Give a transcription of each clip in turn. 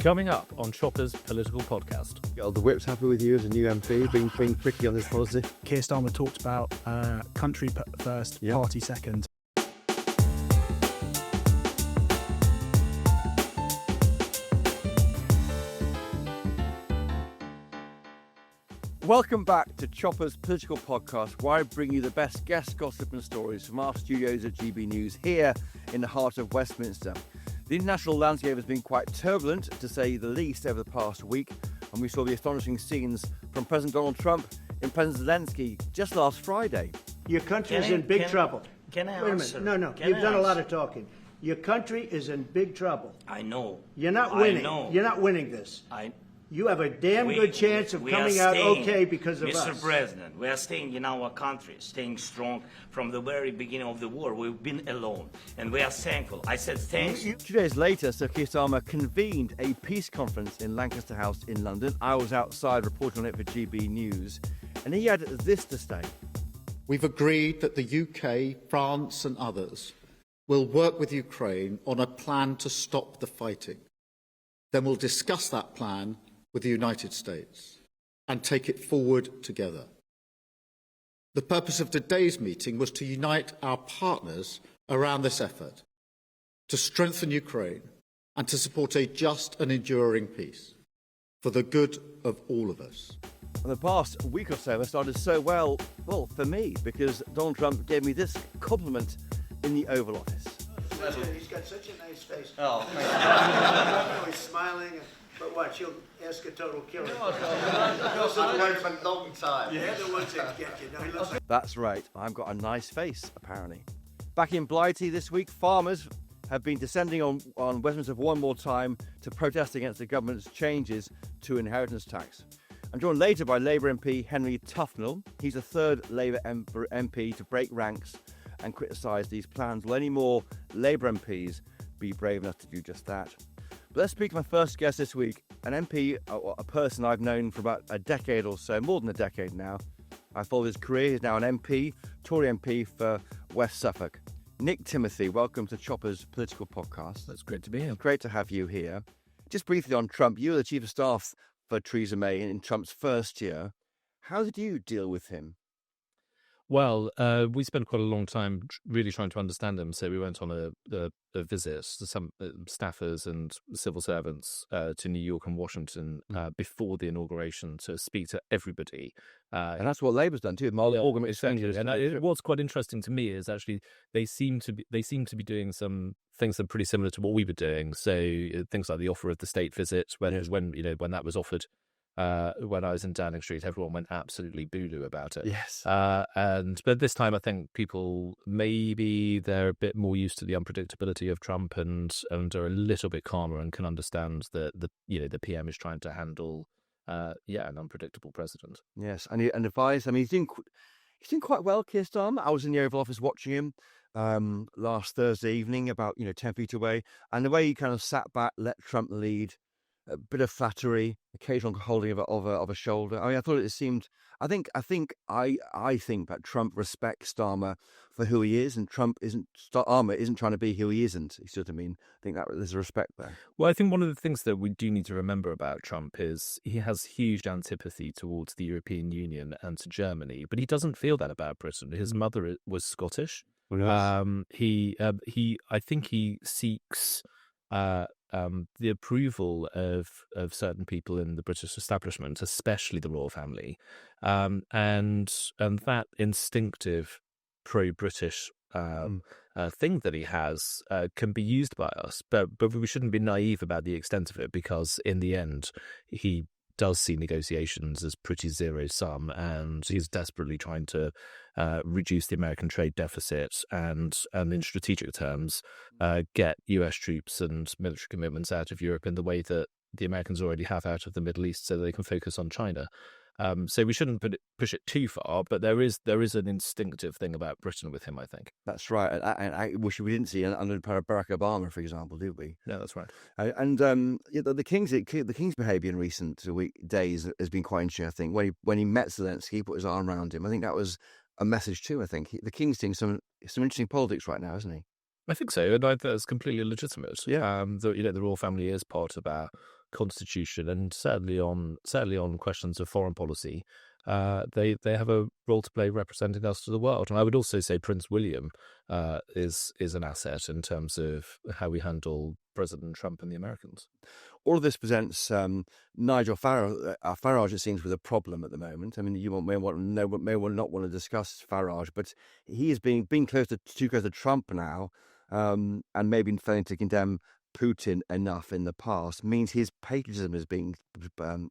Coming up on Chopper's Political Podcast. Are the whips happy with you as a new MP, being tricky on this policy? Keir Starmer talked about country first, party second. Welcome back to Chopper's Political Podcast, where I bring you the best guest gossip and stories from our studios at GB News here in the heart of Westminster. The international landscape has been quite turbulent, to say the least, over the past week, and we saw the astonishing scenes from President Donald Trump and President Zelensky just last Friday. Your country is in big trouble. Can I Wait answer? a minute. No. You've done a lot of talking. Your country is in big trouble. I know. You're not winning. I know. You're not winning this. You have a damn good chance of coming out okay because of us. Mr. President, we are staying in our country, staying strong from the very beginning of the war. We've been alone, and we are thankful. I said thanks. 2 days later, Sir Keir Starmer convened a peace conference in Lancaster House in London. I was outside reporting on it for GB News, and he had this to say. We've agreed that the UK, France and others will work with Ukraine on a plan to stop the fighting. Then we'll discuss that plan with the United States and take it forward together. The purpose of today's meeting was to unite our partners around this effort, to strengthen Ukraine and to support a just and enduring peace for the good of all of us. And the past week or so has started so well for me, because Donald Trump gave me this compliment in the Oval Office. He's got such a nice face. Oh, He's smiling, but watch, he'll ask a total killer. I've known him a long time. They're the ones that get you. No, he looks like... That's right, I've got a nice face, apparently. Back in Blighty this week, farmers have been descending on Westminster one more time to protest against the government's changes to inheritance tax. I'm joined later by Labour MP Henry Tufnel. He's the third Labour MP to break ranks and criticise these plans. Will any more Labour MPs be brave enough to do just that? But let's speak to my first guest this week, an MP, a person I've known for about a decade or so, more than a decade now. I followed his career. He's now an MP, Tory MP for West Suffolk. Nick Timothy, welcome to Chopper's Political Podcast. That's great to be here. Great to have you here. Just briefly on Trump, you were the Chief of Staff for Theresa May in Trump's first year. How did you deal with him? Well, we spent quite a long time really trying to understand him. So we went on a visit to some staffers and civil servants to New York and Washington before the inauguration to speak to everybody. And that's what Labour's done too. And what's quite interesting to me is actually they seem to be doing some things that are pretty similar to what we were doing. So things like the offer of the state visit, when that was offered. When I was in Downing Street, everyone went absolutely boo-doo about it. Yes. But this time, I think people maybe they're a bit more used to the unpredictability of Trump and are a little bit calmer and can understand that the PM is trying to handle an unpredictable president. Yes, and advise. I mean, he's doing quite well, Keir Starmer. I was in the Oval Office watching him last Thursday evening, about 10 feet away, and the way he kind of sat back, let Trump lead. A bit of flattery, occasional holding of a shoulder. I mean, I thought it seemed. I think that Trump respects Starmer for who he is, and Starmer isn't trying to be who he isn't. You see what I mean? I think that there's a respect there. Well, I think one of the things that we do need to remember about Trump is he has huge antipathy towards the European Union and to Germany, but he doesn't feel that about Britain. His mother was Scottish. Yes. I think he seeks. The approval of certain people in the British establishment, especially the royal family, and that instinctive pro-British thing that he has can be used by us, but we shouldn't be naive about the extent of it, because in the end he does see negotiations as pretty zero sum, and he's desperately trying to reduce the American trade deficit and in strategic terms get US troops and military commitments out of Europe in the way that the Americans already have out of the Middle East, so they can focus on China. So we shouldn't push it too far, but there is an instinctive thing about Britain with him, I think. That's right. And I wish we didn't see it under Barack Obama, for example, did we? No, that's right. The King's behaviour in recent days has been quite interesting, I think. When he met Zelensky, he put his arm around him. I think that was a message too, I think. The King's doing some interesting politics right now, isn't he? I think so, and I think that's completely legitimate. Yeah. The royal family is part of our constitution and certainly on questions of foreign policy, they have a role to play representing us to the world. And I would also say Prince William is an asset in terms of how we handle President Trump and the Americans. All of this presents Nigel Farage, it seems, with a problem at the moment. I mean, you may not want to discuss Farage, but he is being too close to Trump now, and maybe failing to condemn Putin enough in the past means his patriotism is being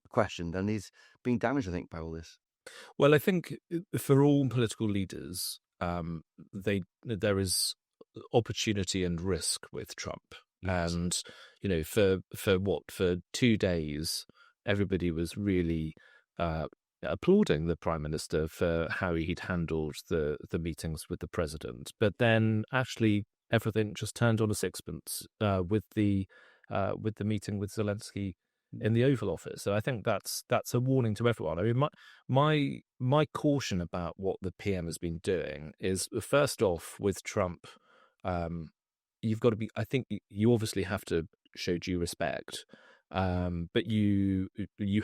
questioned, and he's being damaged, I think, by all this. Well, I think for all political leaders, there is opportunity and risk with Trump. Yes. And, for 2 days, everybody was really applauding the Prime Minister for how he'd handled the meetings with the President. But then actually everything just turned on a sixpence with the meeting with Zelensky in the Oval Office. So I think that's a warning to everyone. I mean, my caution about what the PM has been doing is, first off, with Trump, you've got to be. I think you obviously have to show due respect, but you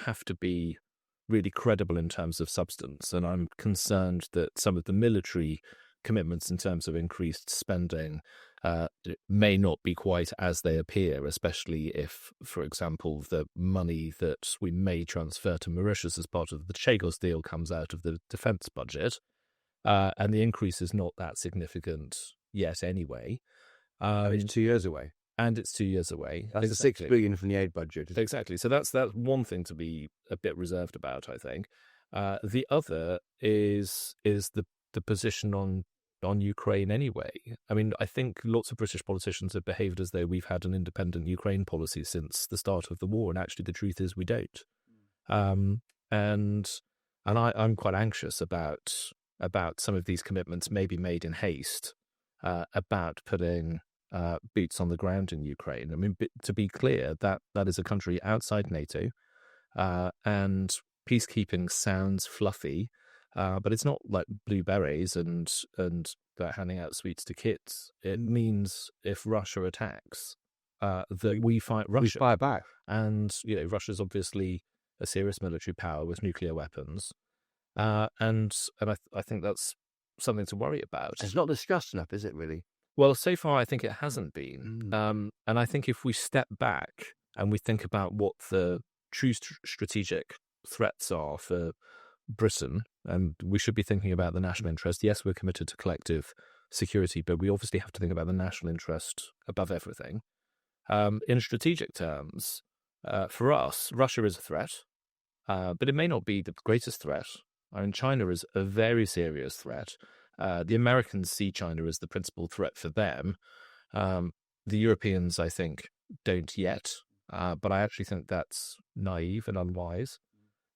have to be really credible in terms of substance. And I'm concerned that some of the military commitments in terms of increased spending may not be quite as they appear, especially if, for example, the money that we may transfer to Mauritius as part of the Chagos deal comes out of the defence budget, and the increase is not that significant yet anyway. It's 2 years away. And it's 2 years away. That's exactly. $6 billion from the aid budget. Exactly. So that's one thing to be a bit reserved about, I think. The other is the position on Ukraine anyway. I mean, I think lots of British politicians have behaved as though we've had an independent Ukraine policy since the start of the war, and actually the truth is we don't. And I'm quite anxious about some of these commitments maybe made in haste, about putting boots on the ground in Ukraine. I mean, to be clear, that is a country outside NATO, and peacekeeping sounds fluffy, but it's not like blue berets and handing out sweets to kids. It means if Russia attacks, that we fight Russia. We fire back. And Russia's obviously a serious military power with nuclear weapons, and I think that's something to worry about. It's not discussed enough, is it, really? Well, so far I think it hasn't been. And I think if we step back and we think about what the true strategic threats are for Britain, and we should be thinking about the national interest. Yes, we're committed to collective security, but we obviously have to think about the national interest above everything. In strategic terms, for us, Russia is a threat, but it may not be the greatest threat. I mean, China is a very serious threat. The Americans see China as the principal threat for them. The Europeans, I think, don't yet, but I actually think that's naive and unwise.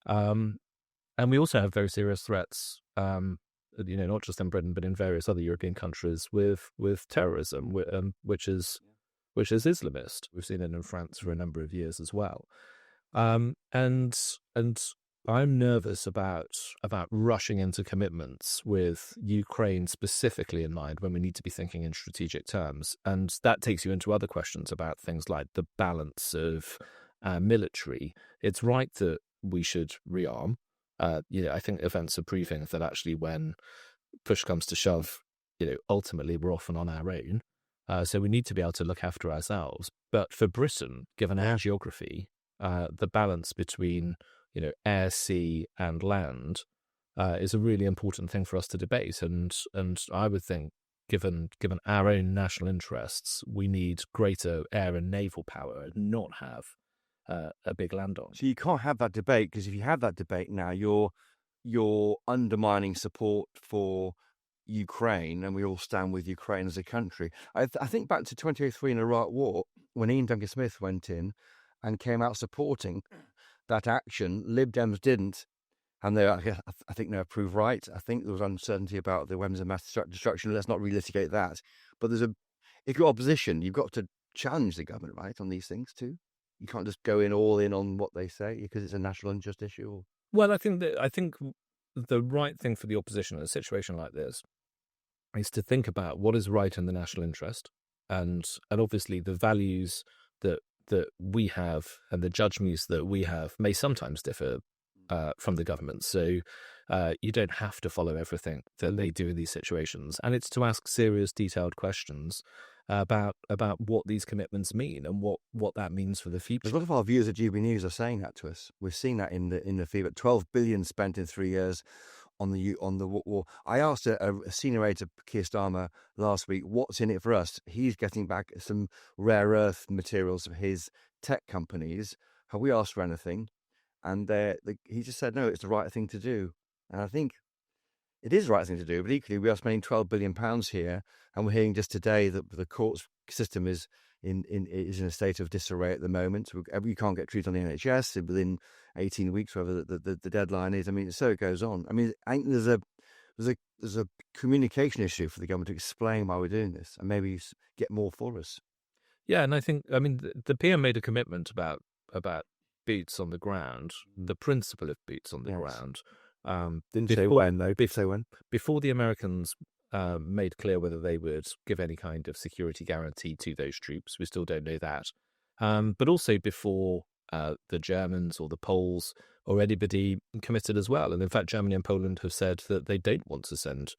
And we also have very serious threats, not just in Britain, but in various other European countries with terrorism, which is Islamist. We've seen it in France for a number of years as well. And I'm nervous about rushing into commitments with Ukraine specifically in mind when we need to be thinking in strategic terms. And that takes you into other questions about things like the balance of military. It's right that we should rearm. I think events are proving that actually when push comes to shove, ultimately we're often on our own. So we need to be able to look after ourselves. But for Britain, given our geography, the balance between air, sea, and land is a really important thing for us to debate. And I would think, given our own national interests, we need greater air and naval power and not have a big land on. So you can't have that debate, because if you have that debate now, you're undermining support for Ukraine, and we all stand with Ukraine as a country. I think back to 2003 in the Iraq War, when Ian Duncan Smith went in and came out supporting that action. Lib Dems didn't, and I think they were proved right. I think there was uncertainty about the weapons of mass destruction. Let's not relitigate that. But if you're opposition, you've got to challenge the government, right, on these things too. You can't just go all in on what they say because it's a national interest issue. Well, I think the right thing for the opposition in a situation like this is to think about what is right in the national interest, and obviously the values that that we have and the judgments that we have may sometimes differ from the government. So you don't have to follow everything that they do in these situations. And it's to ask serious, detailed questions about what these commitments mean and what that means for the future. A lot of our viewers at GB News are saying that to us. We've seen that in the feed. 12 billion spent in 3 years on the war. I asked a senior aide to Keir Starmer last week, what's in it for us? He's getting back some rare earth materials for his tech companies. Have we asked for anything? And he just said, no, it's the right thing to do. And I think it is the right thing to do. But equally, we are spending £12 billion here. And we're hearing just today that the courts system is in a state of disarray at the moment. You can't get treated on the NHS within 18 weeks, whatever the deadline is. I mean, so it goes on. I mean, I think there's a communication issue for the government to explain why we're doing this and maybe get more for us. Yeah, and I mean, the PM made a commitment about boots on the ground, the principle of boots on the ground. Didn't say when, though. Say when. Before the Americans made clear whether they would give any kind of security guarantee to those troops. We still don't know that. But also before the Germans or the Poles or anybody committed as well. And in fact, Germany and Poland have said that they don't want to send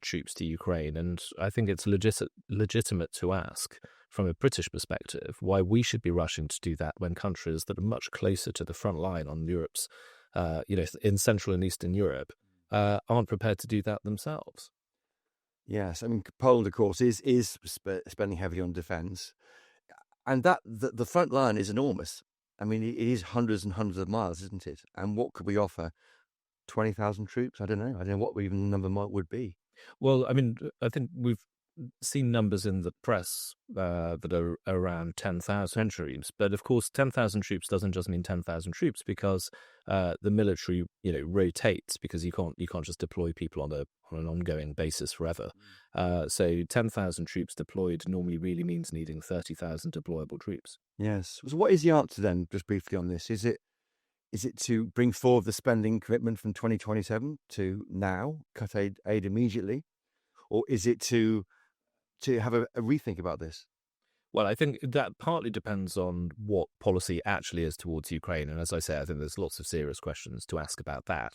troops to Ukraine. And I think it's legitimate to ask, from a British perspective, why we should be rushing to do that when countries that are much closer to the front line on Europe's, in Central and Eastern Europe, aren't prepared to do that themselves. Yes, I mean, Poland, of course, is spending heavily on defence, and that the front line is enormous. I mean, it is hundreds and hundreds of miles, isn't it? And what could we offer? 20,000 troops? I don't know what even the number would be. Well, I mean, I think we've seen numbers in the press that are around 10,000 troops, but of course 10,000 troops doesn't just mean 10,000 troops, because the military rotates, because you can't just deploy people on an ongoing basis forever. So 10,000 troops deployed normally really means needing 30,000 deployable troops. Yes. So what is the answer then, just briefly on this? Is it to bring forward the spending commitment from 2027 to now, cut aid immediately, or is it to have a rethink about this? Well, I think that partly depends on what policy actually is towards Ukraine. And as I say, I think there's lots of serious questions to ask about that.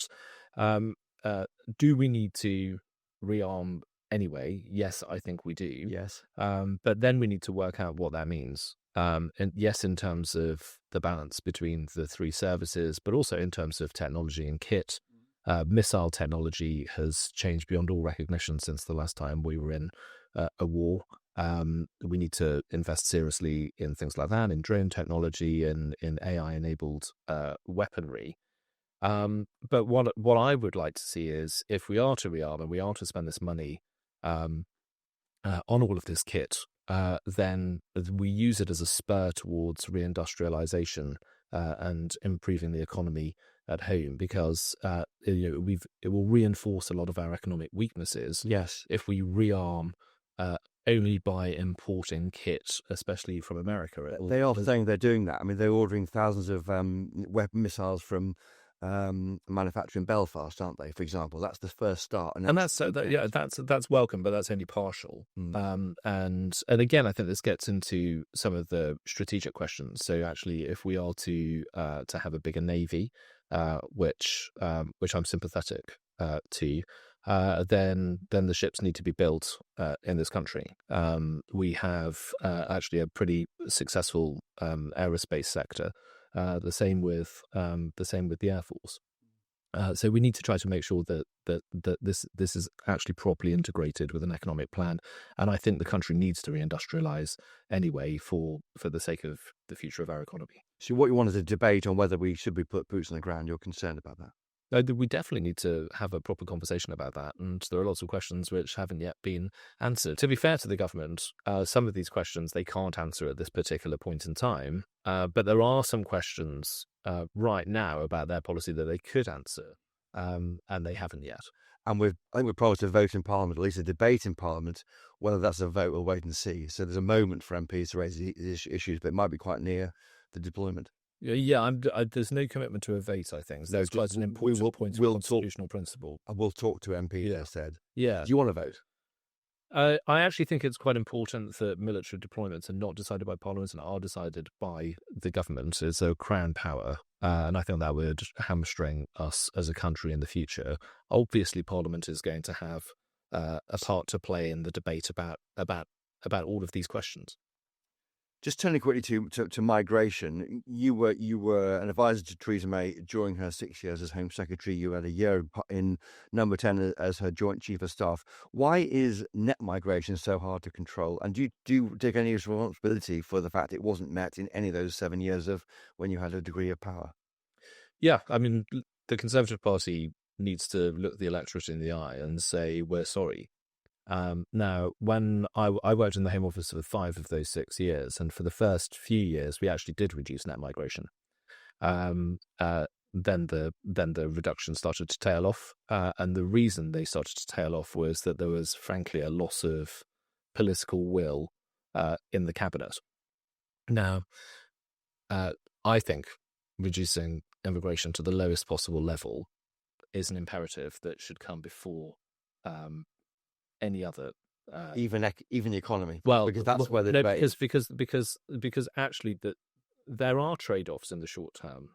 Do we need to rearm anyway? Yes, I think we do. Yes. But then we need to work out what that means. And yes, in terms of the balance between the three services, but also in terms of technology and kit. Missile technology has changed beyond all recognition since the last time we were in a war. We need to invest seriously in things like that, in drone technology and in AI-enabled weaponry. But what I would like to see is, if we are to rearm and we are to spend this money on all of this kit, then we use it as a spur towards reindustrialization and improving the economy at home, because it will reinforce a lot of our economic weaknesses. Yes, if we rearm only by importing kit, especially from America. They are saying they're doing that. I mean, they're ordering thousands of weapon missiles from manufacturing Belfast, aren't they? For example, that's the first start, and that's welcome, but that's only partial. And again, I think this gets into some of the strategic questions. So actually, if we are to have a bigger navy, which I'm sympathetic to, then the ships need to be built in this country. We have actually a pretty successful aerospace sector. The same with the Air Force. So we need to try to make sure that this is actually properly integrated with an economic plan. And I think the country needs to reindustrialize anyway for the sake of the future of our economy. So what you want is a debate on whether we should put boots on the ground. You're concerned about that? We definitely need to have a proper conversation about that, and there are lots of questions which haven't yet been answered. To be fair to the government, some of these questions they can't answer at this particular point in time, but there are some questions right now about their policy that they could answer, and they haven't yet. And I think we're promised a vote in Parliament, or at least a debate in Parliament. Whether that's a vote, we'll wait and see. So there's a moment for MPs to raise these issues, but it might be quite near the deployment. Yeah, there's no commitment to a vote, I think. So that's quite an important point of constitutional principle. We'll talk to MPs, I said. Yeah. Do you want to vote? I actually think it's quite important that military deployments are not decided by Parliament and are decided by the government. It's a crown power, and I think that would hamstring us as a country in the future. Obviously, Parliament is going to have a part to play in the debate about all of these questions. Just turning quickly to migration, you were an advisor to Theresa May during her 6 years as Home Secretary. You had a year in Number 10 as her Joint Chief of Staff. Why is net migration so hard to control? And do you take any responsibility for the fact it wasn't met in any of those 7 years of when you had a degree of power? Yeah, I mean, the Conservative Party needs to look the electorate in the eye and say, we're sorry. Now, when I worked in the Home Office for 5 of those 6 years, and for the first few years, we actually did reduce net migration. Then the reduction started to tail off, and the reason they started to tail off was that there was, frankly, a loss of political will in the cabinet. Now, I think reducing immigration to the lowest possible level is an imperative that should come before any other, even the economy. Well, because that's where the debate is. Because actually there are trade-offs in the short term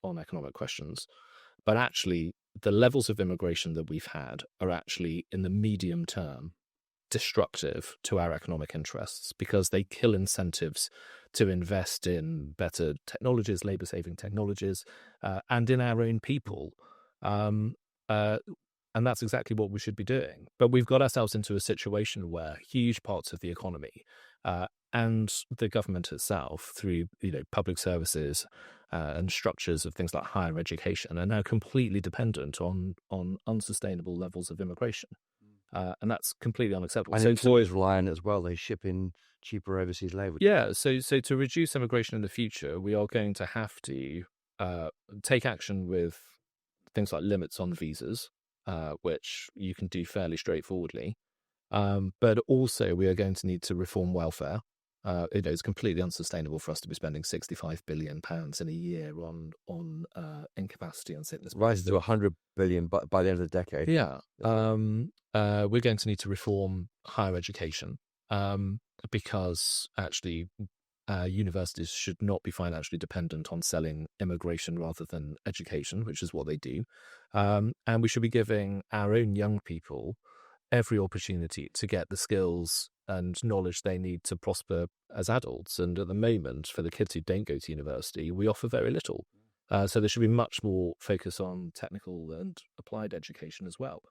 on economic questions, but actually the levels of immigration that we've had are actually in the medium term destructive to our economic interests because they kill incentives to invest in better technologies, labour-saving technologies, and in our own people. And that's exactly what we should be doing. But we've got ourselves into a situation where huge parts of the economy and the government itself, through public services and structures of things like higher education, are now completely dependent on unsustainable levels of immigration. And that's completely unacceptable. And employers rely on it as well. They ship in cheaper overseas labour. Yeah, so to reduce immigration in the future, we are going to have to take action with things like limits on visas, which you can do fairly straightforwardly. But also we are going to need to reform welfare. It's completely unsustainable for us to be spending £65 billion in a year on incapacity and sickness. Rises to 100 billion by the end of the decade. Yeah. We're going to need to reform higher education because actually universities should not be financially dependent on selling immigration rather than education, which is what they do. And we should be giving our own young people every opportunity to get the skills and knowledge they need to prosper as adults. And at the moment, for the kids who don't go to university, we offer very little. So there should be much more focus on technical and applied education as well.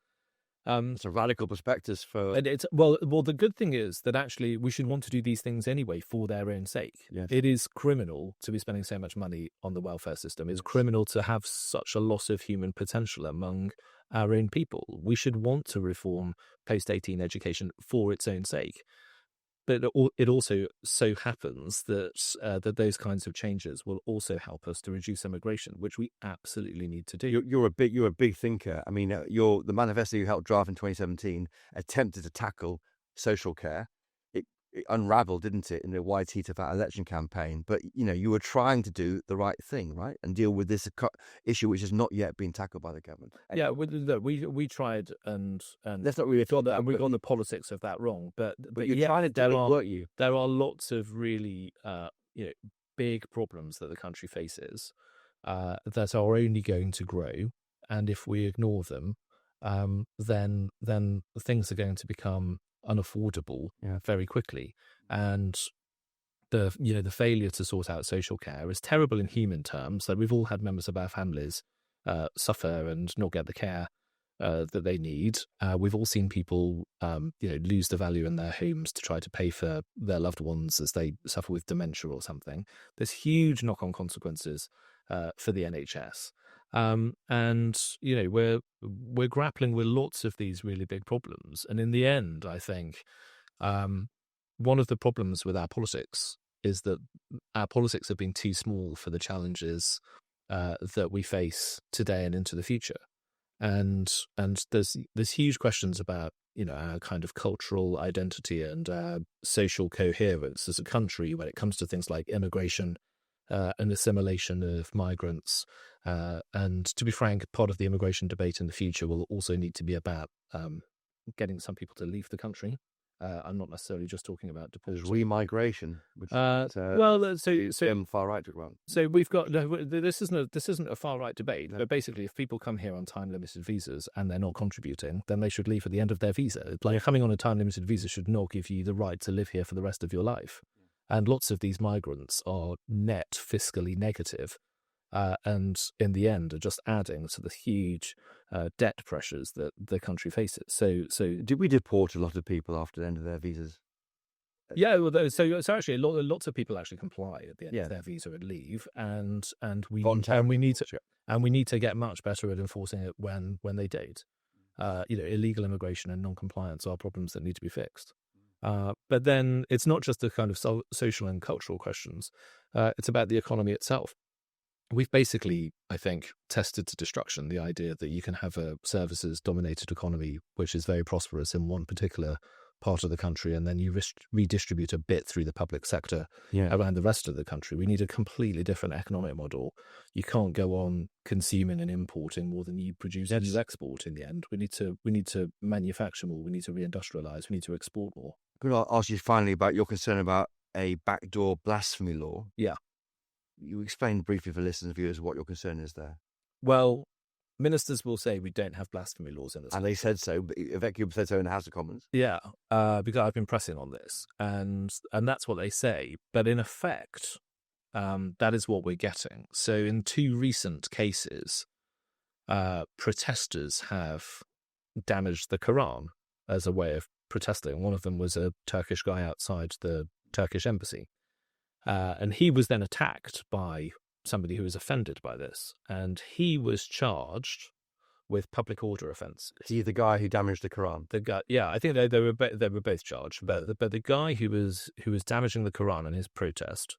It's a radical perspective for... And well, the good thing is that actually we should want to do these things anyway for their own sake. Yes. It is criminal to be spending so much money on the welfare system. It's criminal to have such a loss of human potential among our own people. We should want to reform post-18 education for its own sake. But it also so happens that that those kinds of changes will also help us to reduce immigration, which we absolutely need to do. You're a big thinker. I mean, the manifesto you helped draft in 2017 attempted to tackle social care. It unravelled, didn't it, in the YT to that election campaign? But you were trying to do the right thing, right, and deal with this issue which has not yet been tackled by the government. Yeah, we tried, and let's not really talk that. And we got the politics of that wrong. But you're trying to do it, weren't you? There are lots of really big problems that the country faces that are only going to grow, and if we ignore them, then things are going to become unaffordable very quickly. And the failure to sort out social care is terrible in human terms. So we've all had members of our families suffer and not get the care that they need. We've all seen people lose the value in their homes to try to pay for their loved ones as they suffer with dementia or something. There's huge knock-on consequences for the NHS. And we're grappling with lots of these really big problems. And in the end, I think one of the problems with our politics is that our politics have been too small for the challenges that we face today and into the future. And there's huge questions about our kind of cultural identity and social coherence as a country when it comes to things like immigration and assimilation of migrants. And to be frank, part of the immigration debate in the future will also need to be about getting some people to leave the country. I'm not necessarily just talking about There's deportation. remigration, which far right talk about. So we've got this isn't a far right debate, but basically, if people come here on time limited visas and they're not contributing, then they should leave at the end of their visa. Like coming on a time limited visa should not give you the right to live here for the rest of your life. And lots of these migrants are net fiscally negative, and in the end are just adding to the huge debt pressures that the country faces. So did we deport a lot of people after the end of their visas? Yeah, well, so actually, lots of people actually comply at the end of their visa and leave, and we need to get much better at enforcing it when they don't. Illegal immigration and non-compliance are problems that need to be fixed. But then it's not just the kind of social and cultural questions. It's about the economy itself. We've basically, I think, tested to destruction the idea that you can have a services-dominated economy which is very prosperous in one particular part of the country, and then you redistribute a bit through the public sector around the rest of the country. We need a completely different economic model. You can't go on consuming and importing more than you produce and you export in the end. We need to manufacture more. We need to reindustrialize. We need to export more. I'm going to ask you finally about your concern about a backdoor blasphemy law. Yeah. You explain briefly for listeners and viewers what your concern is there. Well, ministers will say we don't have blasphemy laws in this. And they said so, but Vecchio said so in the House of Commons. Yeah, because I've been pressing on this, and that's what they say. But in effect, that is what we're getting. So in two recent cases, protesters have damaged the Quran as a way of protesting. One of them was a Turkish guy outside the Turkish embassy. And he was then attacked by somebody who was offended by this, and he was charged with public order offence. He's the guy who damaged the Quran. The guy, yeah, I think they were both charged, but the guy who was damaging the Quran in his protest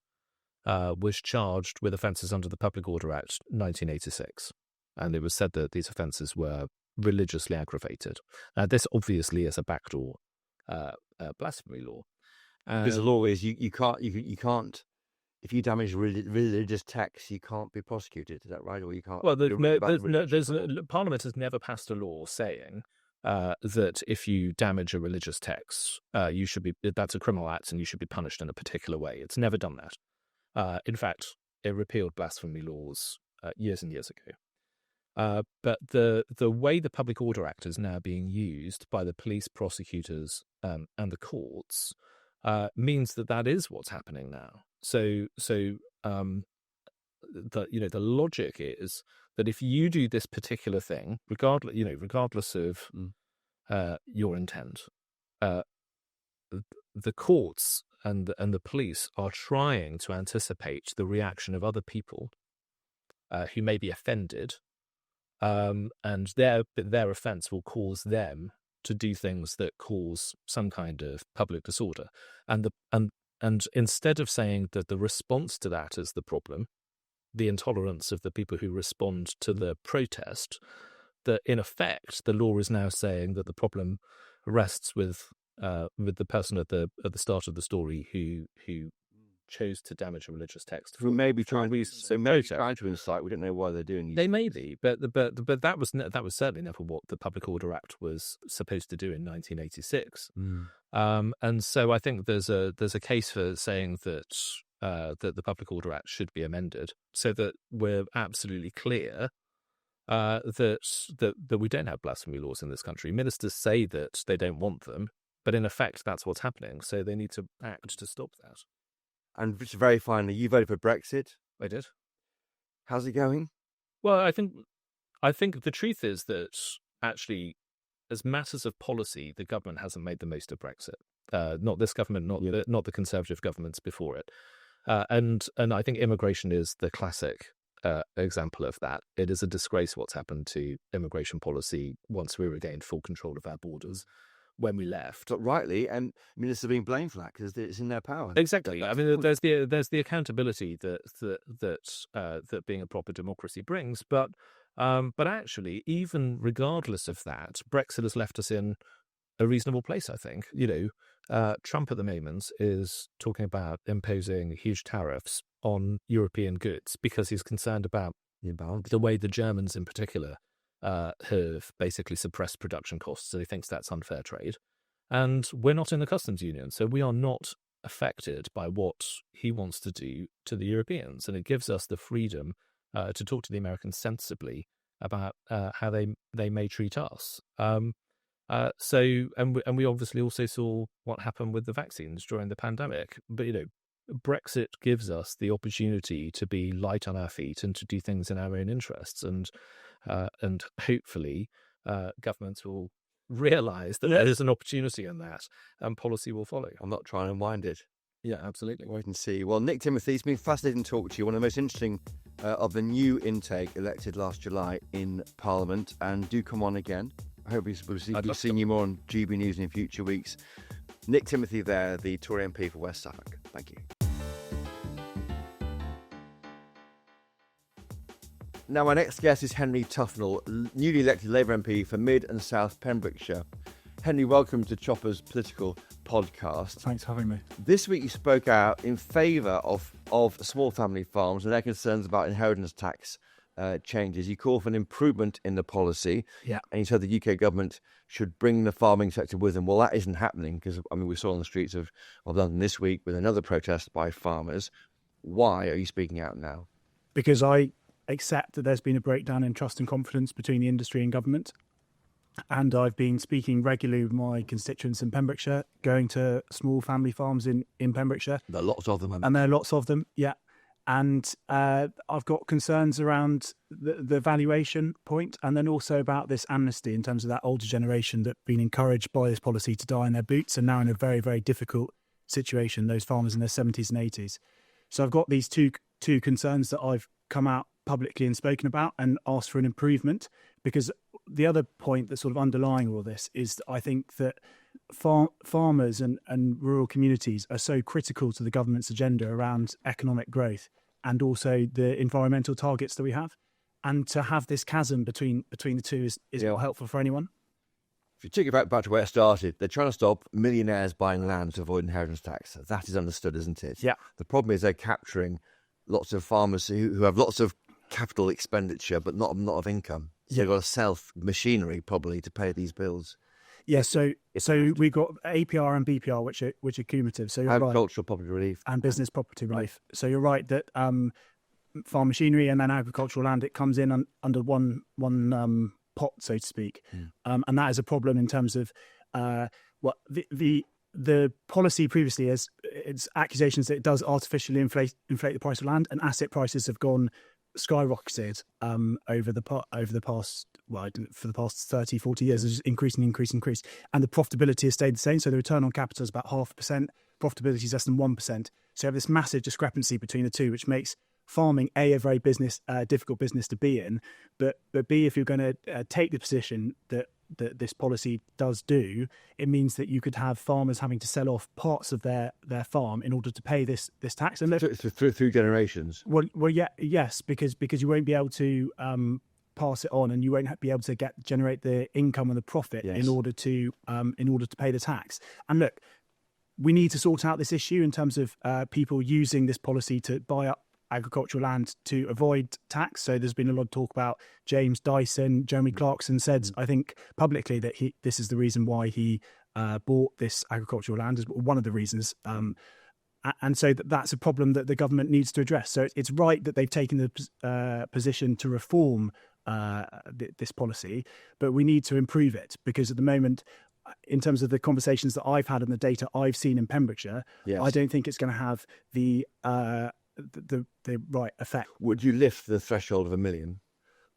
was charged with offences under the Public Order Act 1986, and it was said that these offences were religiously aggravated. Now, this obviously is a backdoor blasphemy law. Because the law is you can't if you damage religious texts, you can't be prosecuted. Is that right? Or you can't. Well, Parliament has never passed a law saying that if you damage a religious text, that's a criminal act and you should be punished in a particular way. It's never done that. In fact, it repealed blasphemy laws years and years ago. But the way the Public Order Act is now being used by the police, prosecutors, and the courts means that is what's happening now. So the logic is that if you do this particular thing, regardless of your intent, the courts and the police are trying to anticipate the reaction of other people who may be offended, and their offence will cause them to do things that cause some kind of public disorder, and instead of saying that the response to that is the problem, the intolerance of the people who respond to the protest, that in effect the law is now saying that the problem rests with the person at the start of the story who chose to damage a religious text. Who may be trying to incite. We don't know why they're doing it. They may be, but that was certainly never what the Public Order Act was supposed to do in 1986. And so I think there's a case for saying that the Public Order Act should be amended so that we're absolutely clear that we don't have blasphemy laws in this country. Ministers say that they don't want them, but in effect that's what's happening. So they need to act to stop that. And just very finally, you voted for Brexit. I did. How's it going? Well, I think the truth is that actually, as matters of policy, the government hasn't made the most of Brexit. Not this government, not the Conservative governments before it. And I think immigration is the classic example of that. It is a disgrace what's happened to immigration policy once we regained full control of our borders. When we left, but rightly, and ministers are being blamed for that because it's in their power. Exactly. I mean, there's the accountability that being a proper democracy brings, but actually, even regardless of that, Brexit has left us in a reasonable place. I think. Trump at the moment is talking about imposing huge tariffs on European goods because he's concerned about the way the Germans, in particular, have basically suppressed production costs. So he thinks that's unfair trade. And we're not in the customs union, so we are not affected by what he wants to do to the Europeans. And it gives us the freedom to talk to the Americans sensibly about how they may treat us. And we obviously also saw what happened with the vaccines during the pandemic. But, Brexit gives us the opportunity to be light on our feet and to do things in our own interests. And hopefully governments will realise that there's an opportunity in that and policy will follow. I'm not trying to unwind it. Yeah, absolutely. Wait and see. Well, Nick Timothy, it's been fascinating to talk to you. One of the most interesting of the new intake elected last July in Parliament. And do come on again. I hope we'll see you more on GB News in future weeks. Nick Timothy there, the Tory MP for West Suffolk. Thank you. Now, my next guest is Henry Tufnell, newly elected Labour MP for Mid and South Pembrokeshire. Henry, welcome to Chopper's Political Podcast. Thanks for having me. This week you spoke out in favour of small family farms and their concerns about inheritance tax changes. You call for an improvement in the policy. Yeah. And you said the UK government should bring the farming sector with them. Well, that isn't happening because, we saw on the streets of London this week with another protest by farmers. Why are you speaking out now? Because I accept that there's been a breakdown in trust and confidence between the industry and government. And I've been speaking regularly with my constituents in Pembrokeshire, going to small family farms in Pembrokeshire. There are lots of them. And there are lots of them, yeah. And I've got concerns around the valuation point and then also about this amnesty in terms of that older generation that have been encouraged by this policy to die in their boots and now in a very, very difficult situation, those farmers in their 70s and 80s. So I've got these two concerns that I've come out publicly and spoken about and asked for an improvement, because the other point that's sort of underlying all this is that I think that farmers and rural communities are so critical to the government's agenda around economic growth and also the environmental targets that we have. And to have this chasm between the two is not helpful for anyone. If you take it back to where it started, they're trying to stop millionaires buying land to avoid inheritance tax. That is understood, isn't it? Yeah. The problem is they're capturing lots of farmers who have lots of capital expenditure but not a lot of income. So they've got to sell machinery probably to pay these bills. Yeah, so we've got APR and BPR, which are cumulative. So you're agricultural property relief and business property relief. So you're right that farm machinery and then agricultural land, it comes in under one pot, so to speak, and that is a problem in terms of what the policy previously is. It's accusations that it does artificially inflate the price of land, and asset prices have gone skyrocketed over the past for the past 30, 40 years. It's just increase. And the profitability has stayed the same. So the return on capital is about 0.5%. Profitability is less than 1%. So you have this massive discrepancy between the two, which makes farming a very difficult business to be in. But B, if you're going to take the position that this policy does do, it means that you could have farmers having to sell off parts of their farm in order to pay this tax. And through generations. Well, yes, because you won't be able to pass it on, and you won't be able to generate the income and the profit in order to pay the tax. And look, we need to sort out this issue in terms of people using this policy to buy up agricultural land to avoid tax. So there's been a lot of talk about James Dyson. Jeremy Clarkson said, I think publicly, that this is the reason why he bought this agricultural land, is one of the reasons. And so that's a problem that the government needs to address. So it's right that they've taken the position to reform this policy, but we need to improve it, because at the moment, in terms of the conversations that I've had and the data I've seen in Pembrokeshire, I don't think it's going to have the right effect. Would you lift the threshold of 1 million?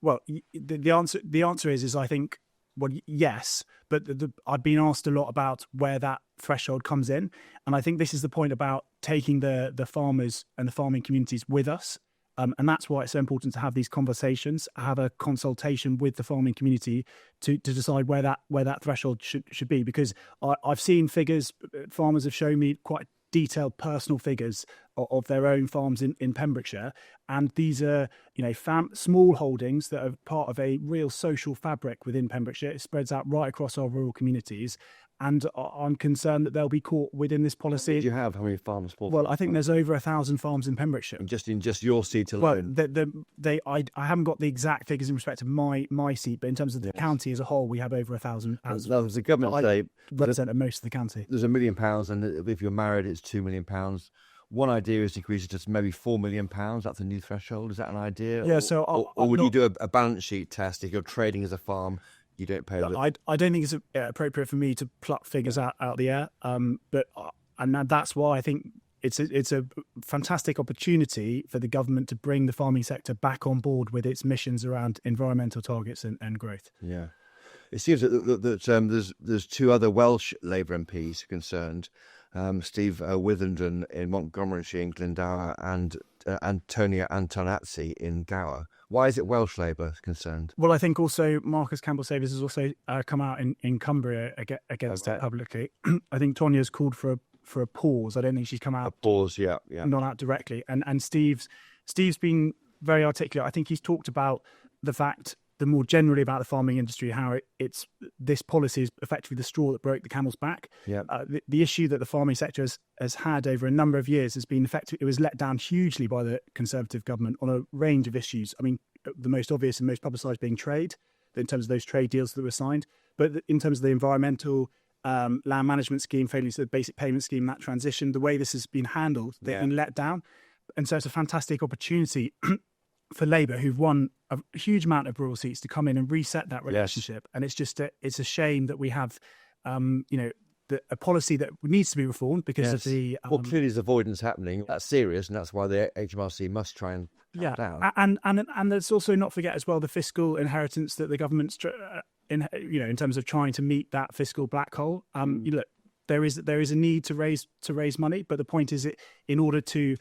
Well, the answer is I think, well, yes, but I've been asked a lot about where that threshold comes in, and I think this is the point about taking the farmers and the farming communities with us, and that's why it's so important to have these conversations, have a consultation with the farming community to decide where that threshold should be, because I've seen figures. Farmers have shown me quite detailed personal figures of their own farms in Pembrokeshire, and these are small holdings that are part of a real social fabric within Pembrokeshire. It spreads out right across our rural communities, and I'm concerned that they'll be caught within this policy. Do you have how many farms? Well, I think there's over 1,000 farms in Pembrokeshire. in just your seat alone. Well, I haven't got the exact figures in respect to my seat, but in terms of the county as a whole, we have over 1,000. There's the government say represent most of the county. there's £1 million, and if you're married, it's £2 million. One idea is to increase it to maybe £4 million. That's a new threshold. Is that an idea? Yeah. So, or would you do a balance sheet test if you're trading as a farm? You don't pay. I don't think it's appropriate for me to pluck figures out the air. But that's why I think it's a fantastic opportunity for the government to bring the farming sector back on board with its missions around environmental targets and growth. Yeah. It seems that there's two other Welsh Labour MPs concerned, Steve Withenden in Montgomeryshire in Glendower and Antonia Antonazzi in Gower. Why is it Welsh Labour concerned? Well, I think also Marcus Campbell-Savers has also come out in Cumbria against it publicly. I think Tonia's called for a pause. I don't think she's come out. A pause, yeah. Not out directly. And Steve's been very articulate. I think he's talked about the fact, the more generally about the farming industry, how this policy is effectively the straw that broke the camel's back. Yeah. The issue that the farming sector has had over a number of years has been it was let down hugely by the Conservative government on a range of issues. I mean, the most obvious and most publicised being trade, in terms of those trade deals that were signed. But in terms of the environmental land management scheme, failure to the basic payment scheme, that transition, the way this has been handled, they've been let down. And so it's a fantastic opportunity for Labour, who've won a huge amount of rural seats, to come in and reset that relationship. Yes. And it's just it's a shame that we have, a policy that needs to be reformed because of the... well, clearly there's avoidance happening. That's serious, and that's why the HMRC must try and cut down. And let's also not forget as well the fiscal inheritance that the government's, in terms of trying to meet that fiscal black hole. Look, there is a need to raise money, but the point is, in order to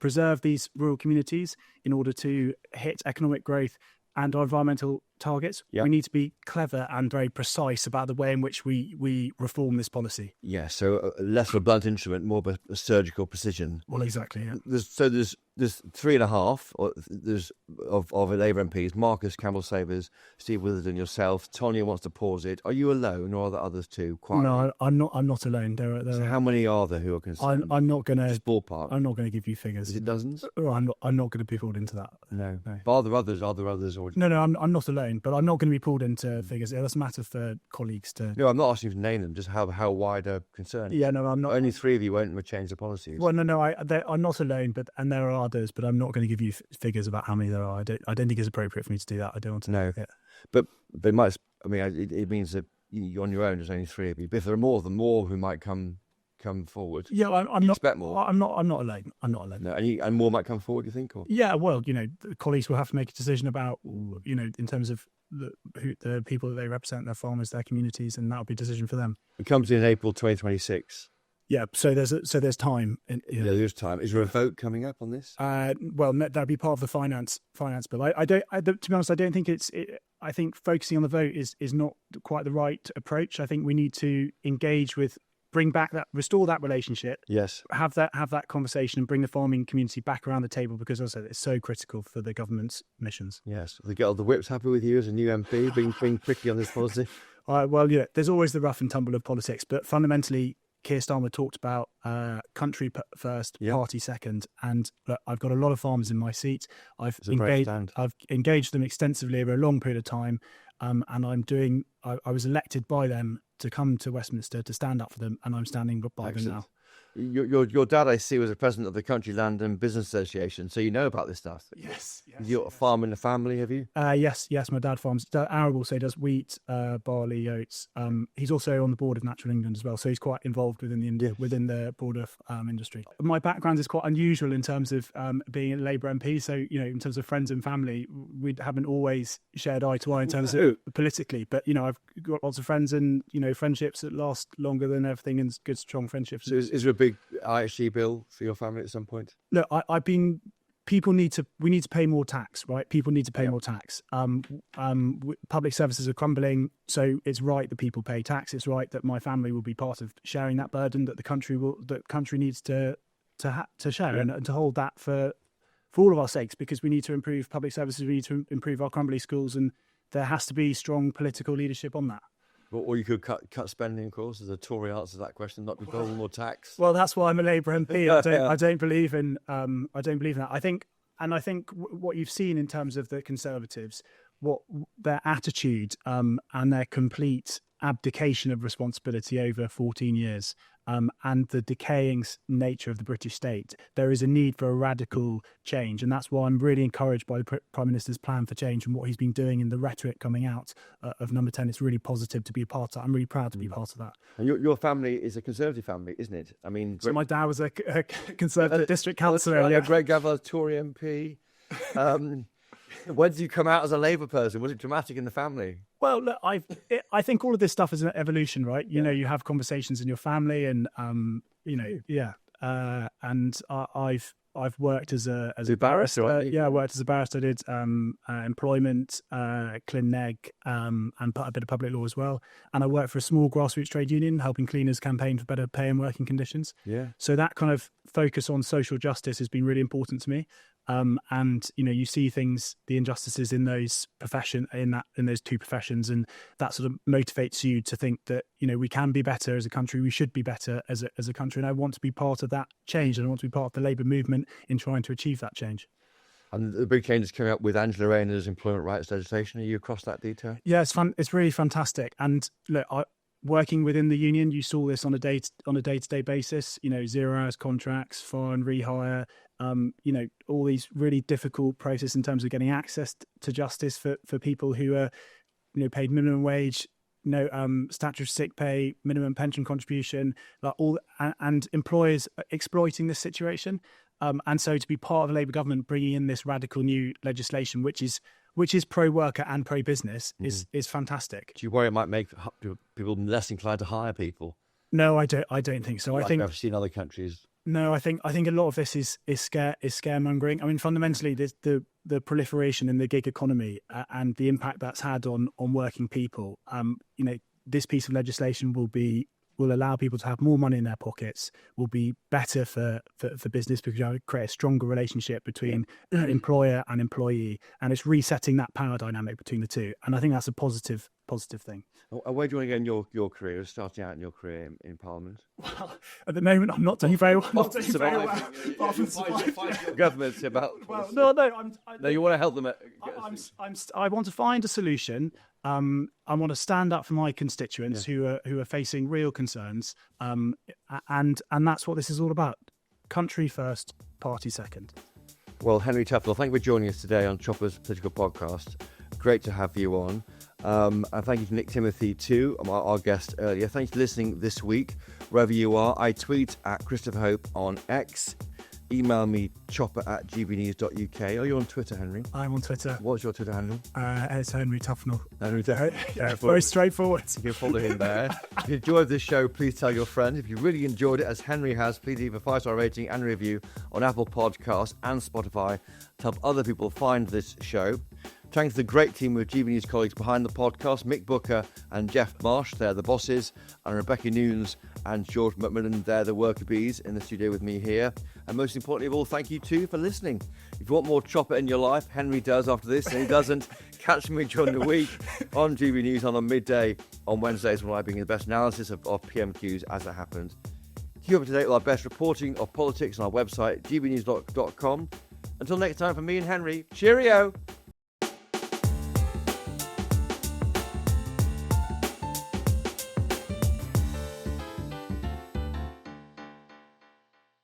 preserve these rural communities, in order to hit economic growth and our environmental targets, we need to be clever and very precise about the way in which we reform this policy. Yeah, so less of a blunt instrument, more of a surgical precision. Well, exactly. Yeah. There's 3.5 of Labour MPs: Marcus Campbell-Savers, Steve Withenden, yourself. Tonya wants to pause it. Are you alone, or are there others too? No, I'm not alone. So how many are there who are concerned? I'm not going to just ballpark. I'm not going to give you figures. Is it dozens? I'm not going to be pulled into that. No. But are there others? Are there others? Or... No, I'm not alone. But I'm not going to be pulled into figures. That's a matter for colleagues to... No, I'm not asking you to name them, just how wide a concern. Yeah, no, I'm not... Only 3 of you won't change the policies. Well, no, I'm not alone, and there are others, but I'm not going to give you figures about how many there are. I don't think it's appropriate for me to do that. I don't want to... No. Yeah. But it might... I mean, it means that you're on your own, there's only 3 of you. But if there are more who might come forward. Yeah, I'm not... expect more. I'm not alone. I'm not alone. No, and more might come forward, you think? Or? Yeah, well, the colleagues will have to make a decision about, in terms of the people that they represent, their farmers, their communities, and that'll be a decision for them. It comes in April 2026. Yeah, so there's time. Yeah, there's time. Is there a vote coming up on this? Well, that'd be part of the finance bill. To be honest, I don't think I think focusing on the vote is not quite the right approach. I think we need to engage with, restore that relationship. Yes. Have that conversation and bring the farming community back around the table, because also it's so critical for the government's missions. Yes. The whips happy with you as a new MP, being quickly on this policy? Well, there's always the rough and tumble of politics, but fundamentally, Keir Starmer talked about country first, party second, and I've got a lot of farmers in my seat. I've engaged them extensively over a long period of time, and I was elected by them to come to Westminster to stand up for them, and I'm standing by them now. Your dad, I see, was the president of the Country Land and Business Association, so you know about this stuff. Yes. You're a farm in the family, have you? Yes. My dad farms. Arable, so he does wheat, barley, oats. He's also on the board of Natural England as well, so he's quite involved within the broader industry. My background is quite unusual in terms of being a Labour MP. So in terms of friends and family, we haven't always shared eye to eye in terms of politically. But I've got lots of friends and friendships that last longer than everything, and good strong friendships. So is there a big IHG bill for your family at some point? Look, we need to pay more tax, right? People need to pay more tax. Public services are crumbling, so it's right that people pay tax. It's right that my family will be part of sharing that burden that the country needs to share and to hold that for all of our sakes, because we need to improve public services, we need to improve our crumbly schools, and there has to be strong political leadership on that. Or you could cut spending, of course, as a Tory answer to that question, not be paying more tax. Well, that's why I'm a Labour MP. I don't believe in that. I think what you've seen in terms of the Conservatives, what their attitude and their complete abdication of responsibility over 14 years and the decaying nature of the British state, there is a need for a radical change. And that's why I'm really encouraged by the Prime Minister's plan for change and what he's been doing in the rhetoric coming out of Number 10. It's really positive to be a part of that. I'm really proud to be part of that. And your family is a Conservative family, isn't it? I mean, so my dad was a Conservative district councillor. Right, yeah, Greg Gavler, Tory MP. When did you come out as a Labour person? Was it dramatic in the family? Well, look, I think all of this stuff is an evolution, right? You know, you have conversations in your family, and and I've worked as a barrister. Right? I worked as a barrister. I did employment, Clin Neg, and a bit of public law as well. And I worked for a small grassroots trade union, helping cleaners campaign for better pay and working conditions. Yeah. So that kind of focus on social justice has been really important to me. And you know, you see things, the injustices in those those two professions, and that sort of motivates you to think that, you know, we can be better as a country, we should be better as a country, and I want to be part of that change, and I want to be part of the Labour movement in trying to achieve that change. And the big change is coming up with Angela Rayner's employment rights legislation. Are you across that detail? Yeah, it's fun. It's really fantastic. And look, working within the union, you saw this on a day-to-day basis. You know, 0 hours contracts, foreign rehire. You know, all these really difficult processes in terms of getting access to justice for people who are, you know, paid minimum wage, statutory sick pay, minimum pension contribution, and employers exploiting this situation. And so to be part of the Labour government bringing in this radical new legislation, which is pro-worker and pro-business, is fantastic. Do you worry it mimight make people less inclined to hire people? No, I don't think so. I think I've seen other countries. No, I think a lot of this is scaremongering. I mean, fundamentally, the proliferation in the gig economy and the impact that's had on working people. You know, this piece of legislation will allow people to have more money in their pockets, will be better for business, because you create a stronger relationship between employer and employee, and it's resetting that power dynamic between the two. And I think that's a positive thing. Where do you want to go in your career, starting out in your career in Parliament? Well, at the moment, I'm not doing very well. Government's about. Well, no, you want to help them. I want to find a solution. I want to stand up for my constituents who are facing real concerns, and that's what this is all about. Country first, party second. Well, Henry Tufnel, thank you for joining us today on Chopper's Political Podcast. Great to have you on. And thank you to Nick Timothy too, our guest earlier. Thanks for listening this week, wherever you are. I tweet at Christopher Hope on X. Email me, chopper@gbnews.uk. Are you on Twitter, Henry? I'm on Twitter. What's your Twitter handle? It's Henry Tufnel. Henry Tufnel. Yeah, very straightforward. You can follow him there. If you enjoyed this show, please tell your friends. If you really enjoyed it, as Henry has, please leave a 5-star rating and review on Apple Podcasts and Spotify to help other people find this show. Thanks to the great team of GB News colleagues behind the podcast, Mick Booker and Jeff Marsh, they're the bosses, and Rebecca Nunes and George McMillan, they're the worker bees in the studio with me here. And most importantly of all, thank you too for listening. If you want more Chopper in your life, Henry does after this, and he doesn't, catch me during the week on GB News on a midday on Wednesdays, when I bring you the best analysis of PMQs as it happens. Keep up to date with our best reporting of politics on our website, gbnews.com. Until next time, from me and Henry, cheerio!